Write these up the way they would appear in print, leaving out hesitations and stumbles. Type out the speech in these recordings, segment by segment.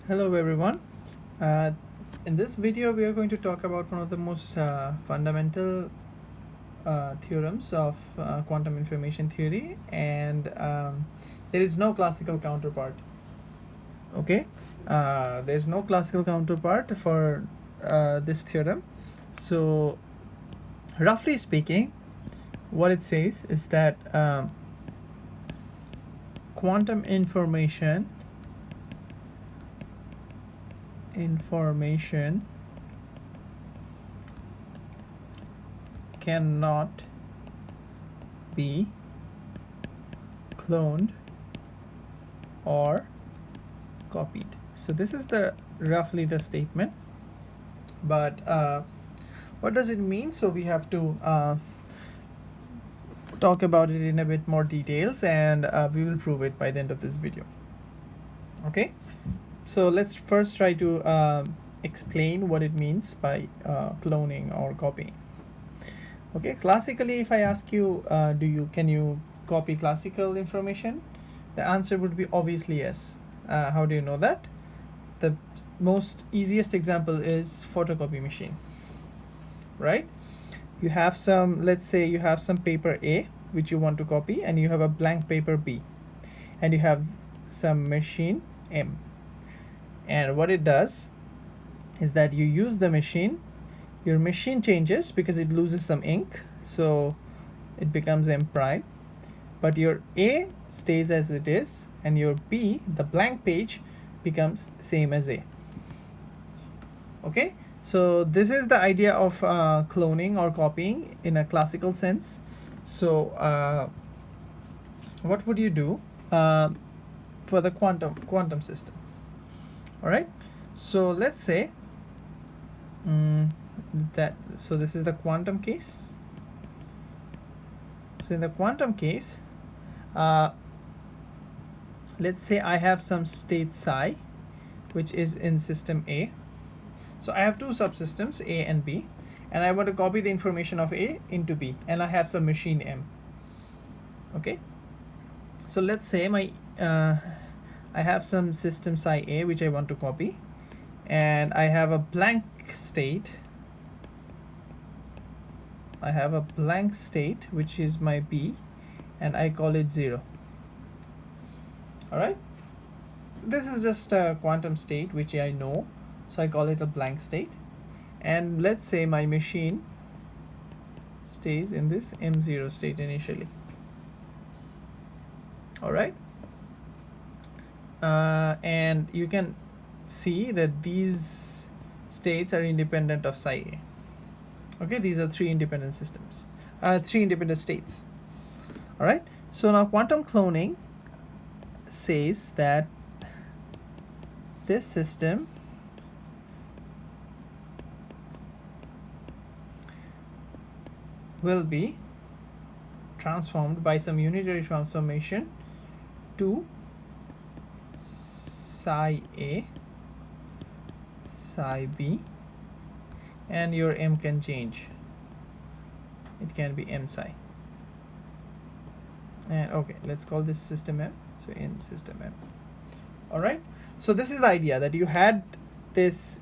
Hello everyone. Uh, in this video we are going to talk about one of the most fundamental theorems of quantum information theory, and there is no classical counterpart. Okay, there's no classical counterpart for this theorem. So roughly speaking, what it says is that quantum information cannot be cloned or copied. So this is the roughly the statement, but what does it mean? So we have to talk about it in a bit more details, and we will prove it by the end of this video. Okay, so let's first try to explain what it means by cloning or copying. Okay, classically, if I ask you, can you copy classical information? The answer would be obviously yes. How do you know that? The most easiest example is photocopy machine, right? You have some, let's say you have some paper A which you want to copy, and you have a blank paper B, and you have some machine M, and what it does is that you use the machine. Your machine changes because it loses some ink, so it becomes M prime, but your A stays as it is, and your B, the blank page, becomes same as A. Okay, so this is the idea of cloning or copying in a classical sense. So what would you do for the quantum system? All right, so let's say so this is the quantum case. So in the quantum case, let's say I have some state psi which is in system A. So I have two subsystems, A and B, and I want to copy the information of A into B, and I have some machine M. Okay, so let's say I have some system psi A which I want to copy, and I have a blank state. I have a blank state which is my B, and I call it 0. All right, this is just a quantum state which I know, so I call it a blank state. And let's say my machine stays in this M0 state initially. All right, and you can see that these states are independent of psi A. Okay, these are three independent systems, three independent states. All right, so now quantum cloning says that this system will be transformed by some unitary transformation to psi A, psi B, and your M can change. It can be M psi. And okay, let's call this system M. So in system M. All right, so this is the idea that you had this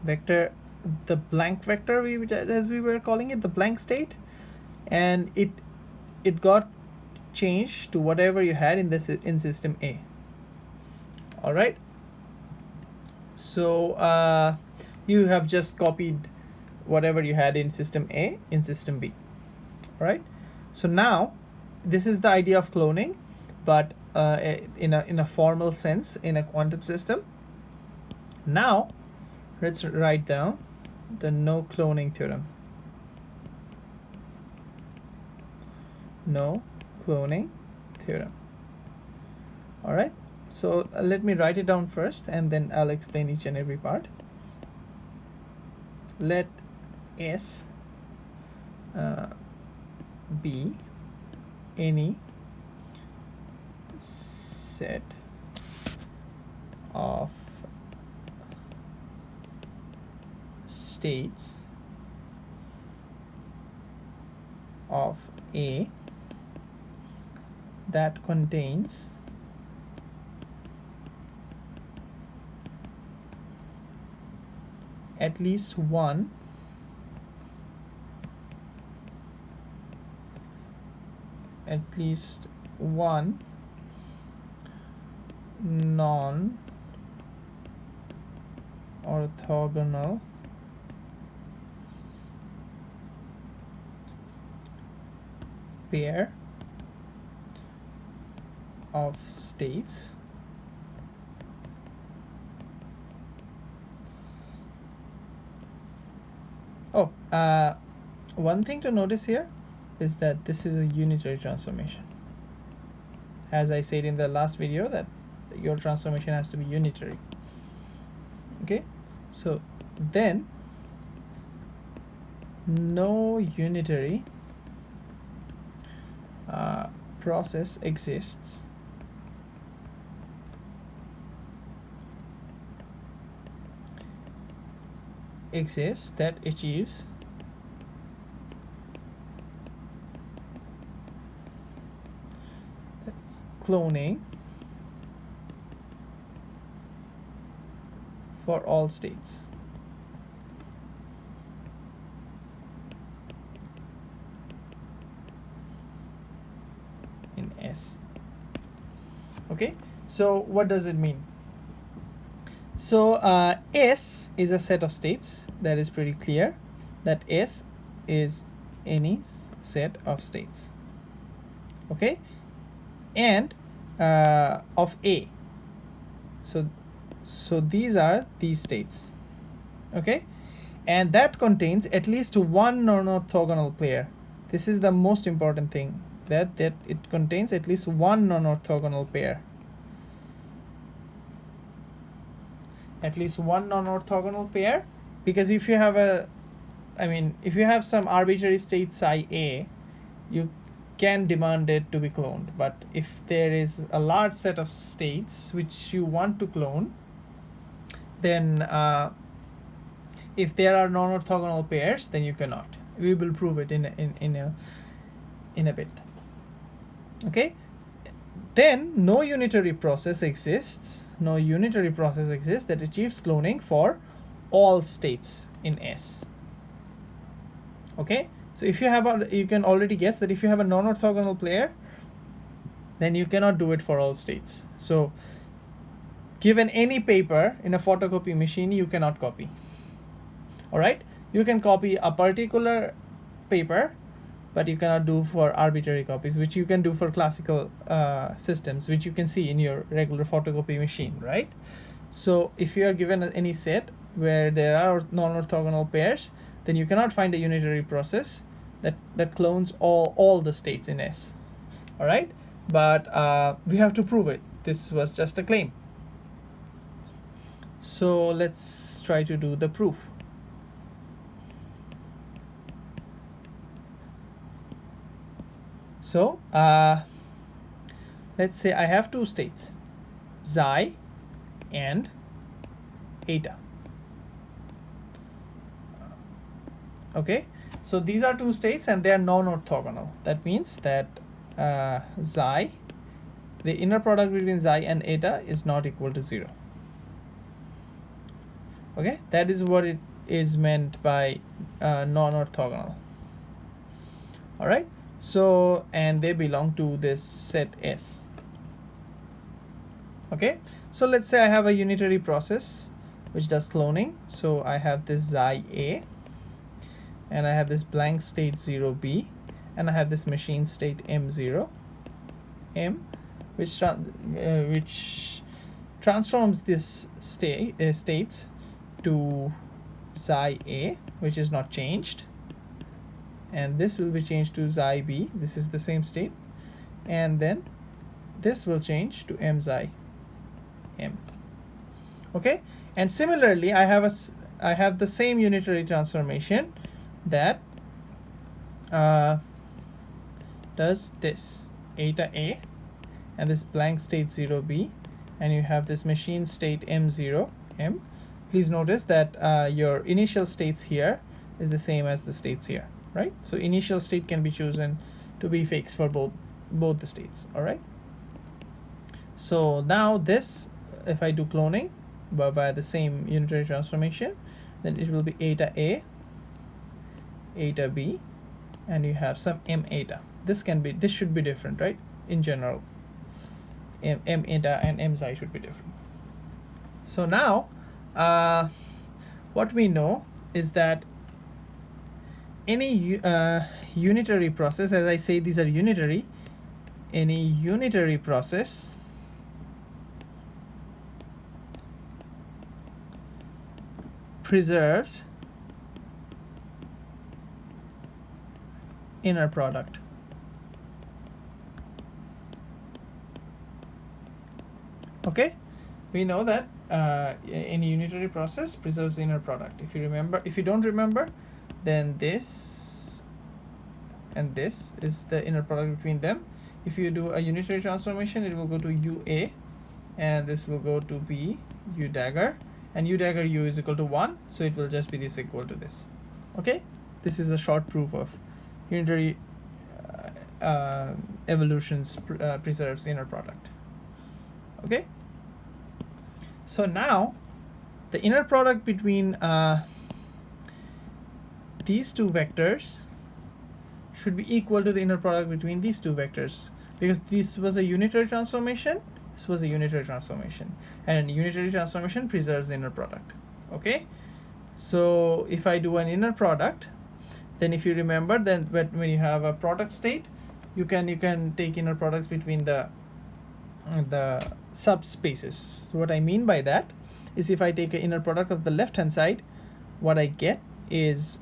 vector, the blank vector, as we were calling it, the blank state, and it got changed to whatever you had in this in system A. All right, so you have just copied whatever you had in system A in system B. All right, so now this is the idea of cloning, but in a formal sense in a quantum system. Now let's write down the no cloning theorem. No cloning theorem. All right, so let me write it down first, and then I'll explain each and every part. Let S be any set of states of A that contains at least one non-orthogonal pair of states one thing to notice here is that this is a unitary transformation. As I said in the last video, that your transformation has to be unitary. Okay, so then no unitary process exists that achieves cloning for all states. In S. Okay, so what does it mean? So S is a set of states. That is pretty clear, that S is any set of states. Okay, and of A. So these are these states. Okay, and that contains at least one non-orthogonal pair. This is the most important thing, that it contains at least one non-orthogonal pair. At least one non-orthogonal pair, because if you have if you have some arbitrary state psi A, you can demand it to be cloned. But if there is a large set of states which you want to clone, then if there are non-orthogonal pairs, then you cannot. We will prove it in a bit. Okay, then no unitary process exists that achieves cloning for all states in S. Okay, so if you have you can already guess that if you have a non-orthogonal pair, then you cannot do it for all states. So given any paper in a photocopy machine, you cannot copy. All right, you can copy a particular paper, but you cannot do for arbitrary copies, which you can do for classical systems, which you can see in your regular photocopy machine, right? So if you are given any set where there are non-orthogonal pairs, then you cannot find a unitary process that clones all the states in S. All right, but we have to prove it. This was just a claim. So let's try to do the proof. So let's say I have two states, xi and eta. Okay, so these are two states and they are non-orthogonal. That means that xi, the inner product between xi and eta, is not equal to 0. Okay, that is what it is meant by non-orthogonal. All right, so and they belong to this set S. Okay, so let's say I have a unitary process which does cloning. So I have this xi A, and I have this blank state 0b, and I have this machine state m0 m, which transforms this states to xi A, which is not changed, and this will be changed to xi B. This is the same state, and then this will change to m xi m. Okay, and similarly I have the same unitary transformation that does this eta A and this blank state 0b, and you have this machine state m0 m. Please notice that your initial states here is the same as the states here, right? So initial state can be chosen to be fixed for both the states. All right, so now this, if I do cloning by the same unitary transformation, then it will be eta A, eta B, and you have some m eta. This should be different, right? In general, m eta and m xi should be different. So now what we know is that any unitary process, as I say, these are unitary, any unitary process preserves inner product. Okay, we know that any unitary process preserves the inner product. If you don't remember, then this and this is the inner product between them. If you do a unitary transformation, it will go to UA, and this will go to B U dagger, and U dagger U is equal to 1, so it will just be this equal to this. Okay, this is a short proof of unitary evolutions preserves inner product. Okay, so now the inner product between these two vectors should be equal to the inner product between these two vectors, because this was a unitary transformation, this was a unitary transformation, and unitary transformation preserves the inner product. Okay, so if I do an inner product, then if you remember, then when you have a product state, you can take inner products between the subspaces. So what I mean by that is, if I take an inner product of the left hand side, what I get is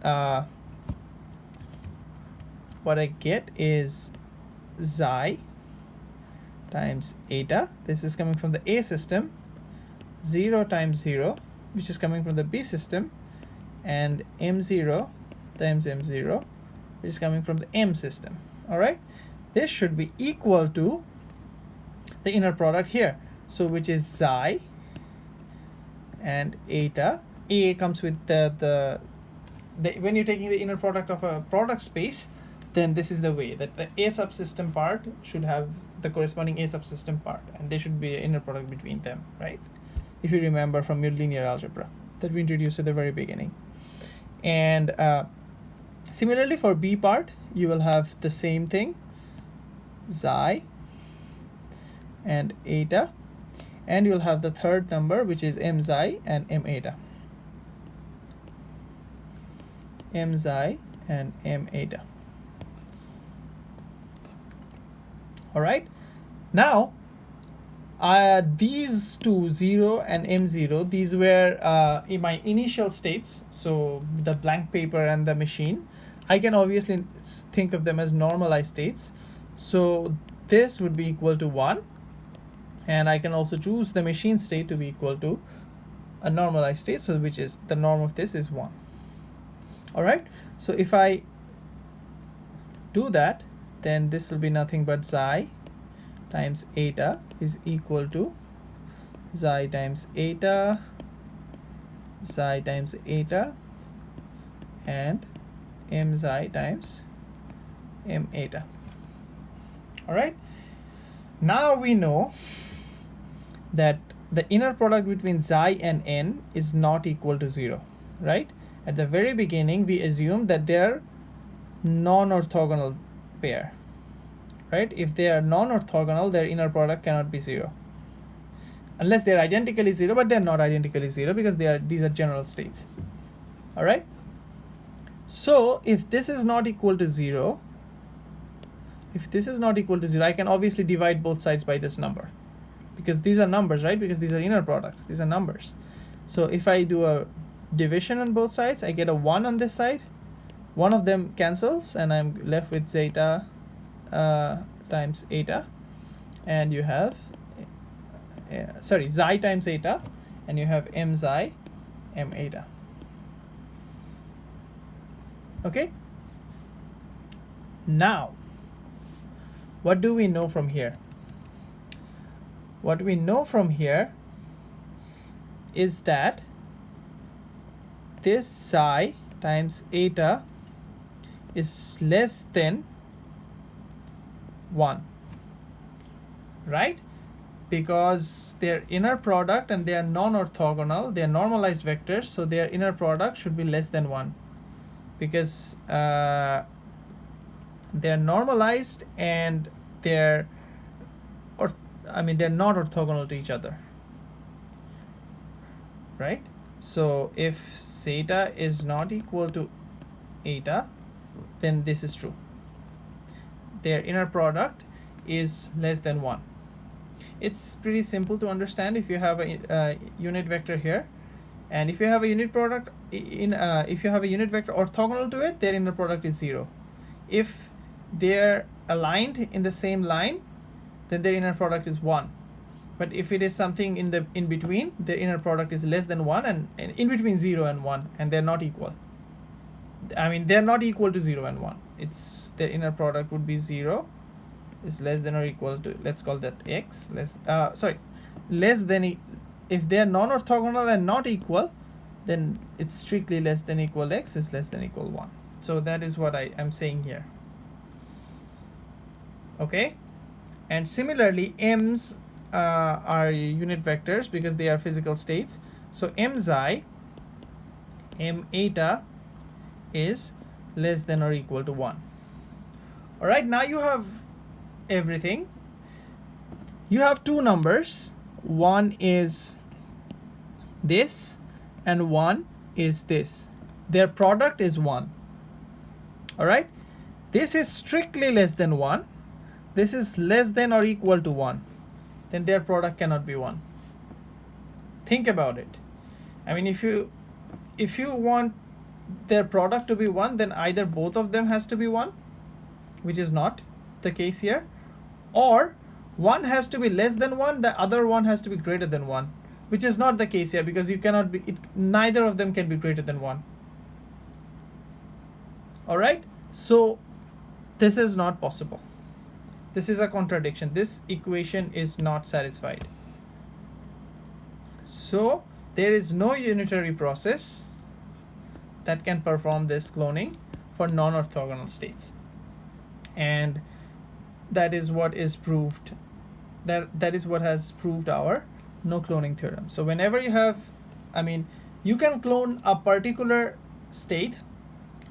xi times eta. This is coming from the A system. 0 times 0, which is coming from the B system, and m0 times m0, which is coming from the M system. All right, this should be equal to the inner product here, so which is xi and eta. A comes with the when you're taking the inner product of a product space, then this is the way that the A subsystem part should have the corresponding A subsystem part, and there should be an inner product between them, right? If you remember from your linear algebra that we introduced at the very beginning. And similarly for B part, you will have the same thing, xi and eta, and you'll have the third number, which is m xi and m eta. M xi and m eta. All right, now these two, 0 and m0, these were in my initial states, so the blank paper and the machine. I can obviously think of them as normalized states, so this would be equal to 1, and I can also choose the machine state to be equal to a normalized state, so which is the norm of this is 1. All right, so if I do that, then this will be nothing but xi times eta is equal to xi times eta, xi times eta, and m xi times m eta. All right, now we know that the inner product between xi and n is not equal to 0, right? At the very beginning, we assumed that they are non-orthogonal pair, right? If they are non-orthogonal, their inner product cannot be 0, unless they're identically 0, but they're not identically 0 because these are general states. All right, so if this is not equal to 0, I can obviously divide both sides by this number, because these are numbers, right? Because these are inner products, these are numbers. So if I do a division on both sides, I get a 1 on this side, one of them cancels, and I'm left with zeta times eta, and you have xi times eta, and you have m xi m eta. Okay, now what do we know from here? What we know from here is that this psi times eta is less than 1, right? because they're inner product and they are non-orthogonal, they are normalized vectors, so their inner product should be less than 1 because they're normalized and they're they're not orthogonal to each other, right? So if zeta is not equal to eta, then this is true. Their inner product is less than 1. It's pretty simple to understand. If you have a unit vector here, and if you have a unit product if you have a unit vector orthogonal to it, their inner product is 0. If they're aligned in the same line, then their inner product is 1. But if it is something in between, their inner product is less than 1, and in between 0 and 1, and they're not equal. They're not equal to 0 and 1. It's their inner product would be 0 is less than or equal to, let's call that x, less than, if they're non-orthogonal and not equal, then it's strictly less than equal x is less than equal 1. So that is what I am saying here. Okay, and similarly m's are unit vectors because they are physical states. So m xi, m eta is less than or equal to 1. All right, now you have everything. You have two numbers. One is this and one is this. Their product is 1. All right, this is strictly less than 1. This is less than or equal to 1. Then their product cannot be 1. Think about it. If you want their product to be 1, then either both of them has to be 1, which is not the case here, or one has to be less than 1, the other one has to be greater than 1, which is not the case here because you cannot be neither of them can be greater than 1. All right, so this is not possible. This is a contradiction. This equation is not satisfied. So there is no unitary process that can perform this cloning for non-orthogonal states, and that is what is proved. That is what has proved our no cloning theorem. So whenever you have, you can clone a particular state,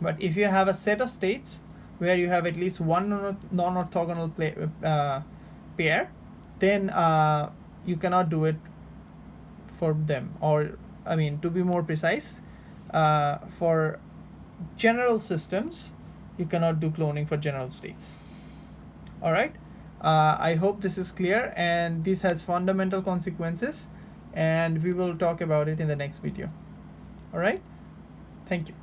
but if you have a set of states where you have at least one non-orthogonal pair, then you cannot do it for them. Or to be more precise, for general systems, you cannot do cloning for general states. All right, I hope this is clear, and this has fundamental consequences, and we will talk about it in the next video. All right, thank you.